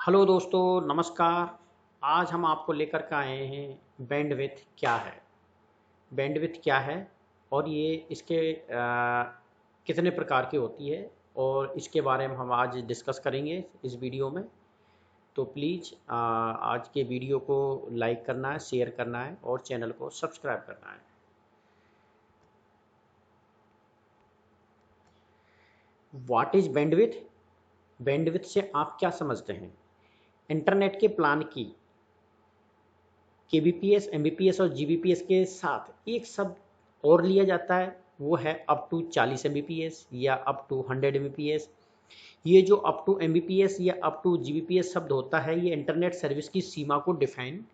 Hello दोस्तों, नमस्कार। आज हम आपको लेकर के आए हैं बैंडविड्थ क्या है। बैंडविड्थ क्या है और ये इसके कितने प्रकार की होती है और इसके बारे में हम आज डिस्कस करेंगे इस वीडियो में। तो प्लीज़ आज के वीडियो को लाइक करना है, शेयर करना है और चैनल को सब्सक्राइब करना है। What is bandwidth? बैंडविड्थ से आप क्या समझते हैं? इंटरनेट के प्लान की केबीपीएस, एमबीपीएस और जीबीपीएस के साथ एक शब्द और लिया जाता है, वो है अप टू 40 एमबीपीएस या अप टू 100 एमबीपीएस। ये जो अप टू एमबीपीएस या अप टू जीबीपीएस शब्द होता है, ये इंटरनेट सर्विस की सीमा को डिफाइन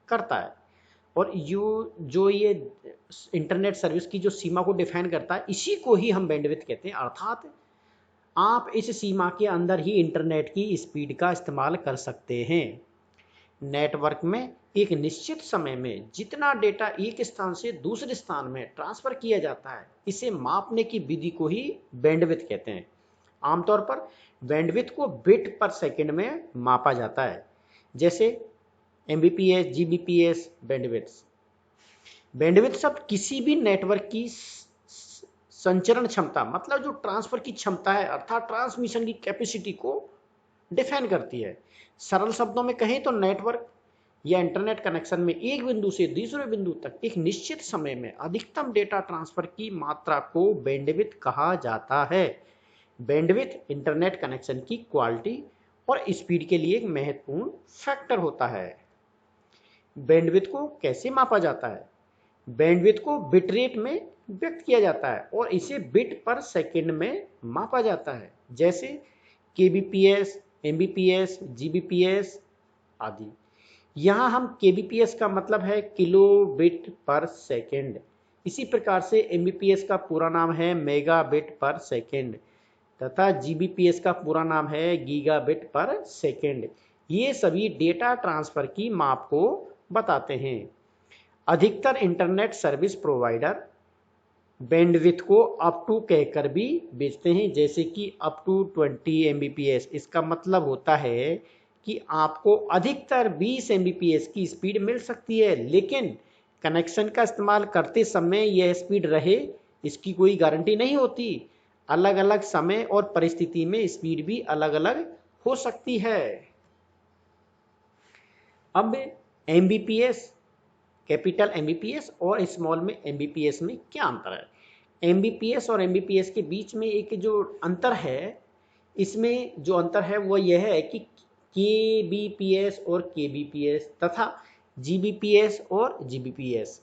करता है। और जो ये इंटरनेट सर्विस की जो सीमा को डिफाइन करता है, इसी को ही हम बैंडविड्थ कहते हैं। अर्थात आप इस सीमा के अंदर ही इंटरनेट की स्पीड का इस्तेमाल कर सकते हैं। नेटवर्क में एक निश्चित समय में जितना डेटा एक स्थान से दूसरे स्थान में ट्रांसफर किया जाता है, इसे मापने की विधि को ही बैंडविड्थ कहते हैं। आमतौर पर बैंडविड्थ को बिट पर सेकंड में मापा जाता है, जैसे एमबीपीएस, जीबीपीएस, बैंडविड्थ। बैंडविड्थ शब्द किसी भी नेटवर्क की संचरण क्षमता, मतलब जो ट्रांसफर की क्षमता है, अर्थात ट्रांसमिशन की कैपेसिटी को डिफाइन करती है। सरल शब्दों में कहें तो नेटवर्क या इंटरनेट कनेक्शन में एक बिंदु से दूसरे बिंदु तक एक निश्चित समय में अधिकतम डेटा ट्रांसफर की मात्रा को बैंडविड्थ कहा जाता है। बैंडविड्थ इंटरनेट कनेक्शन की क्वालिटी और स्पीड के लिए एक महत्वपूर्ण फैक्टर होता है। बैंडविड्थ को कैसे मापा जाता है? बैंडविड्थ को बिट रेट में व्यक्त किया जाता है और इसे बिट पर सेकंड में मापा जाता है, जैसे केबीपीएस, एमबीपीएस, जीबीपीएस आदि। यहाँ हम केबीपीएस का मतलब है किलो बिट पर सेकेंड। इसी प्रकार से एमबीपीएस का पूरा नाम है मेगा बिट पर सेकेंड तथा जीबीपीएस का पूरा नाम है गीगा बिट पर सेकेंड। ये सभी डेटा ट्रांसफर की माप को बताते हैं। अधिकतर इंटरनेट सर्विस प्रोवाइडर बैंडविड्थ को अप टू कहकर भी बेचते हैं, जैसे कि अप टू 20 एमबीपीएस। इसका मतलब होता है कि आपको अधिकतर 20 एमबीपीएस की स्पीड मिल सकती है, लेकिन कनेक्शन का इस्तेमाल करते समय यह स्पीड रहे, इसकी कोई गारंटी नहीं होती। अलग अलग समय और परिस्थिति में स्पीड भी अलग अलग हो सकती है। अब एमबीपीएस, कैपिटल एमबीपीएस और स्मॉल में एमबीपीएस में क्या अंतर है? एमबीपीएस और एमबीपीएस के बीच में एक जो अंतर है, इसमें जो अंतर है वो यह है कि केबीपीएस और केबीपीएस तथा जीबीपीएस और जीबीपीएस।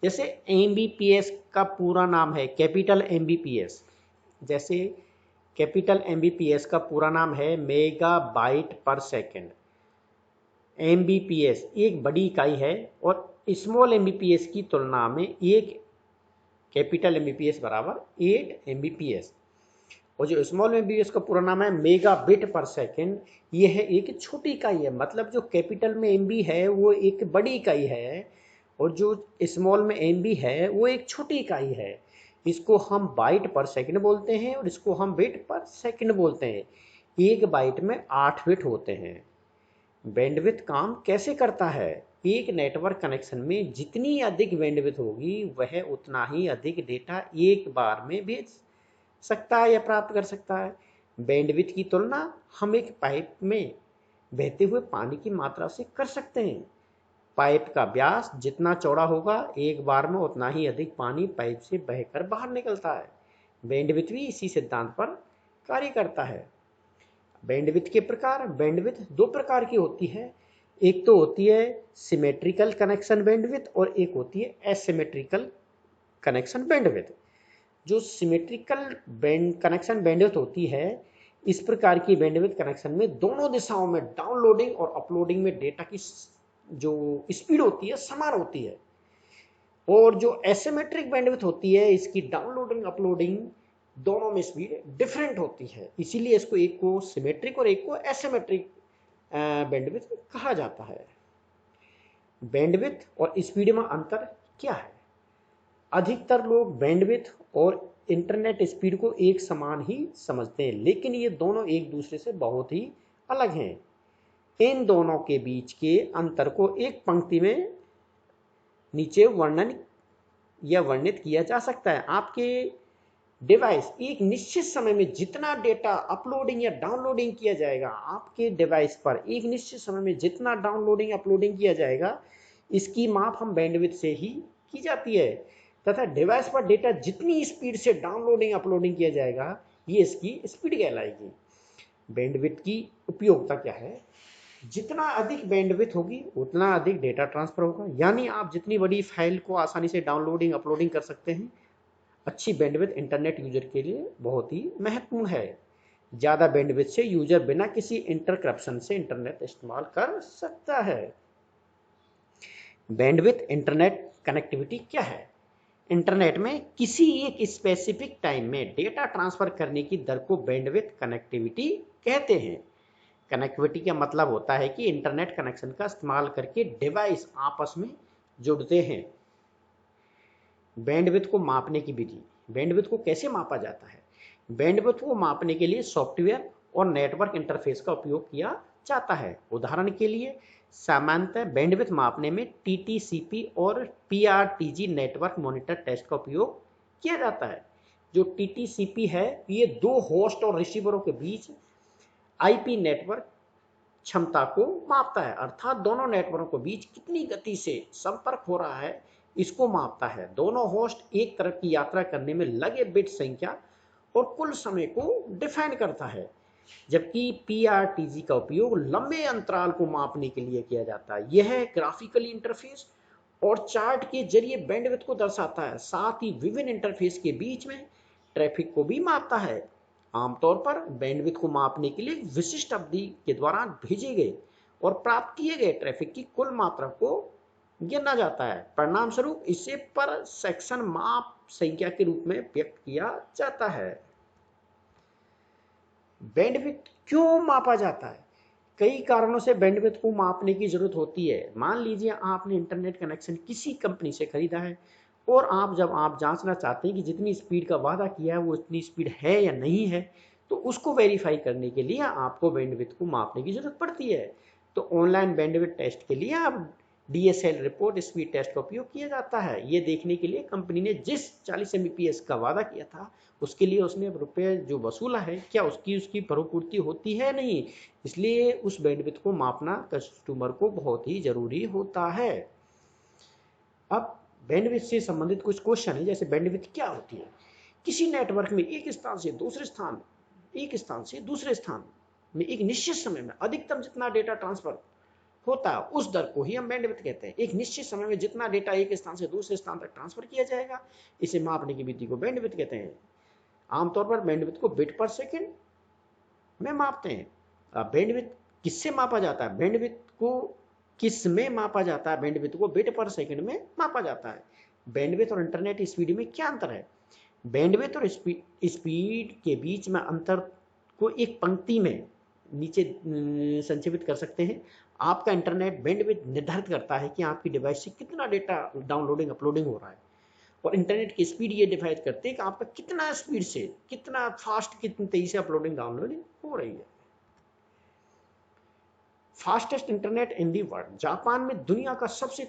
जैसे एमबीपीएस का पूरा नाम है कैपिटल एमबीपीएस, जैसे कैपिटल एमबीपीएस का पूरा नाम है मेगा बाइट पर सेकेंड। एमबीपीएस एक बड़ी इकाई है और स्मॉल एमबीपीएस की तुलना में एक कैपिटल एमबीपीएस बराबर 8 एमबीपीएस। और जो स्मॉल एमबीपीएस का पूरा नाम है मेगा बिट पर सेकेंड, ये है एक छोटी इकाई है। मतलब जो कैपिटल में एमबी है वो एक बड़ी इकाई है और जो स्मॉल में एमबी है वो एक छोटी इकाई है। इसको हम बाइट पर सेकेंड बोलते हैं और इसको हम बिट पर सेकेंड बोलते हैं। एक बाइट में 8 बिट होते हैं। बैंडविड्थ काम कैसे करता है? एक नेटवर्क कनेक्शन में जितनी अधिक बैंडविड्थ होगी, वह उतना ही अधिक डेटा एक बार में भेज सकता है या प्राप्त कर सकता है। बैंडविड्थ की तुलना हम एक पाइप में बहते हुए पानी की मात्रा से कर सकते हैं। पाइप का व्यास जितना चौड़ा होगा, एक बार में उतना ही अधिक पानी पाइप से बहकर बाहर निकलता है। बैंडविड्थ भी इसी सिद्धांत पर कार्य करता है। बैंडविड्थ के प्रकार, बैंडविड्थ दो प्रकार की होती है। एक तो होती है सिमेट्रिकल कनेक्शन बैंडविड्थ और एक होती है एसिमेट्रिकल कनेक्शन बैंडविड्थ। जो सिमेट्रिकल कनेक्शन बैंडविड्थ होती है, इस प्रकार की बैंडविड्थ कनेक्शन में दोनों दिशाओं में डाउनलोडिंग और अपलोडिंग में डेटा की जो स्पीड होती है समान होती है। और जो एसिमेट्रिक बैंडविड्थ होती है, इसकी डाउनलोडिंग अपलोडिंग दोनों में स्पीड डिफरेंट होती है, इसीलिए इसको एक को सिमेट्रिक और एक को एसिमेट्रिक बैंडविड्थ कहा जाता है। बैंडविड्थ और स्पीड में अंतर क्या है? अधिकतर लोग बैंडविड्थ और इंटरनेट स्पीड को एक समान ही समझते हैं, लेकिन ये दोनों एक दूसरे से बहुत ही अलग हैं। इन दोनों के बीच के अंतर को एक पंक्ति में नीचे वर्णित किया जा सकता है। आपके डिवाइस एक निश्चित समय में जितना डेटा अपलोडिंग या डाउनलोडिंग किया जाएगा, आपके डिवाइस पर एक निश्चित समय में जितना डाउनलोडिंग अपलोडिंग किया जाएगा, इसकी माप हम बैंडविड्थ से ही की जाती है। तथा डिवाइस पर डेटा जितनी स्पीड से डाउनलोडिंग अपलोडिंग किया जाएगा, ये इसकी स्पीड कहलाएगी। बैंडविड्थ की उपयोगिता क्या है? जितना अधिक बैंडविड्थ होगी उतना अधिक डेटा ट्रांसफर होगा, यानी आप जितनी बड़ी फाइल को आसानी से डाउनलोडिंग अपलोडिंग कर सकते हैं। अच्छी बैंडविड्थ इंटरनेट यूजर के लिए बहुत ही महत्वपूर्ण है। ज़्यादा बैंडविड्थ से यूजर बिना किसी इंटरक्रप्शन से इंटरनेट इस्तेमाल कर सकता है। बैंडविड्थ इंटरनेट कनेक्टिविटी क्या है? इंटरनेट में किसी एक स्पेसिफिक टाइम में डेटा ट्रांसफर करने की दर को बैंडविड्थ कनेक्टिविटी कहते हैं। कनेक्टिविटी का मतलब होता है कि इंटरनेट कनेक्शन का इस्तेमाल करके डिवाइस आपस में जुड़ते हैं। बैंडविड्थ को मापने की विधि। बैंडविड्थ को कैसे मापा जाता है? बैंडविड्थ को मापने के लिए सॉफ्टवेयर और नेटवर्क इंटरफेस का उपयोग किया जाता है। उदाहरण के लिए सामान्यतः बैंडविड्थ मापने में TTCP और PRTG नेटवर्क मॉनिटर टेस्ट का उपयोग किया जाता है। जो TTCP है, ये दो होस्ट और रिसीवरों के बीच IP नेटवर्क क्षमता को मापता है, अर्थात दोनों नेटवर्कों के बीच कितनी गति से संपर्क हो रहा है, इसको मापता है। दोनों होस्ट एक तरफ की यात्रा करने में लगे बिट संख्या और कुल समय को डिफाइन करता है, जबकि PRTG का उपयोग लंबे अंतराल को मापने के लिए किया जाता है। यह ग्राफिकली इंटरफेस और चार्ट के जरिए बैंडविड्थ को दर्शाता है, साथ ही विभिन्न इंटरफेस के बीच में ट्रैफिक को भी मापता है। आमतौर पर बैंडविड्थ को मापने के लिए विशिष्ट अवधि के दौरान भेजे गए और प्राप्त किए गए ट्रैफिक की कुल मात्रा को गिना जाता है। परिणाम स्वरूप इसे पर सेक्शन माप संख्या के रूप में व्यक्त किया जाता है। बैंडविड्थ क्यों मापा जाता है? कई कारणों से बैंडविड्थ को मापने की जरूरत होती है। मान लीजिए आपने इंटरनेट कनेक्शन किसी कंपनी से खरीदा है और जब आप जांचना चाहते हैं कि जितनी स्पीड का वादा किया है वो इतनी स्पीड है या नहीं है, तो उसको वेरीफाई करने के लिए आपको बैंडविड्थ को मापने की जरूरत पड़ती है। तो ऑनलाइन बैंडविड्थ टेस्ट के लिए आप DSL रिपोर्ट स्पीड टेस्ट का उपयोग किया जाता है। ये देखने के लिए कंपनी ने जिस 40 Mbps का वादा किया था, उसके लिए उसने रुपये जो वसूला है, क्या उसकी भरपूर्ति होती है? नहीं। इसलिए उस बैंडविड्थ को मापना कस्टमर को बहुत ही जरूरी होता है। अब बैंडविड्थ से संबंधित कुछ क्वेश्चन है, जैसे बैंडविड्थ क्या होती है? किसी नेटवर्क में एक स्थान से दूसरे स्थान में एक निश्चित समय में अधिकतम जितना डेटा ट्रांसफर होता है, उस दर को ही हम बैंडविड्थ कहते हैं। एक निश्चित समय में जितना डेटा एक स्थान से दूसरे स्थान तक ट्रांसफर किया जाएगा, इसे मापने की विधि को बैंडविड्थ कहते हैं। आमतौर पर बैंडविड्थ को बिट पर सेकंड में मापते हैं। बैंडविड्थ किससे मापा जाता है? बैंडविड्थ को किस में मापा जाता है? बैंडविड्थ को बिट पर सेकंड में मापा जाता है। बैंडविड्थ और इंटरनेट स्पीड में क्या अंतर है? बैंडविड्थ और स्पीड के बीच में अंतर को एक पंक्ति में नीचे संक्षेपित कर सकते हैं। आपका इंटरनेट बैंडविड्थ निर्धारित करता है कि आपकी डिवाइस से कितना डेटा डाउनलोडिंग अपलोडिंग हो रहा है, और इंटरनेट की स्पीड ये डिफाइन करते हैं कि आपका कितना स्पीड से, कितना फास्ट, कितनी तेजी से अपलोडिंग डाउनलोडिंग हो रही है। Fastest internet in the world. Japan में दुनिया का सबसे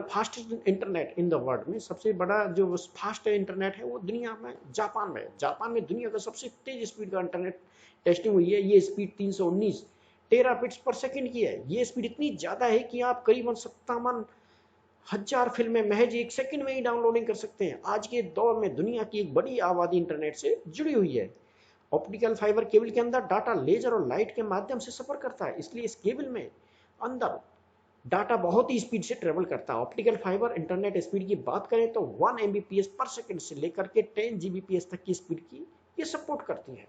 fastest internet in the world में सबसे बड़ा जो फास्ट इंटरनेट है वो दुनिया में जापान में। जापान में दुनिया का सबसे तेज स्पीड का इंटरनेट टेस्टिंग हुई है। ये स्पीड 319 टेराबिट्स पर सेकंड की है। ये स्पीड इतनी ज्यादा है कि आप करीबन 57,000 फिल्में महज एक सेकंड में ही डाउनलोडिंग कर सकते हैं। आज के दौर में दुनिया की एक बड़ी आबादी इंटरनेट से जुड़ी हुई है। ऑप्टिकल फाइबर केबल के अंदर डाटा लेजर और लाइट के माध्यम से सफर करता है, इसलिए इस केबल में अंदर डाटा बहुत ही स्पीड से ट्रेवल करता है। ऑप्टिकल फाइबर इंटरनेट स्पीड की बात करें तो 1 Mbps पर सेकंड से लेकर के 10 Gbps तक की स्पीड की ये सपोर्ट करती है।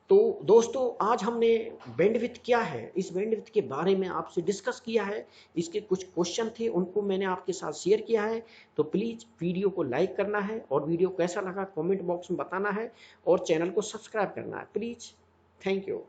तो दोस्तों, आज हमने बैंडविड्थ क्या है, इस बैंडविड्थ के बारे में आपसे डिस्कस किया है। इसके कुछ क्वेश्चन थे, उनको मैंने आपके साथ शेयर किया है। तो प्लीज़ वीडियो को लाइक करना है और वीडियो कैसा लगा कमेंट बॉक्स में बताना है और चैनल को सब्सक्राइब करना है प्लीज़। Thank you.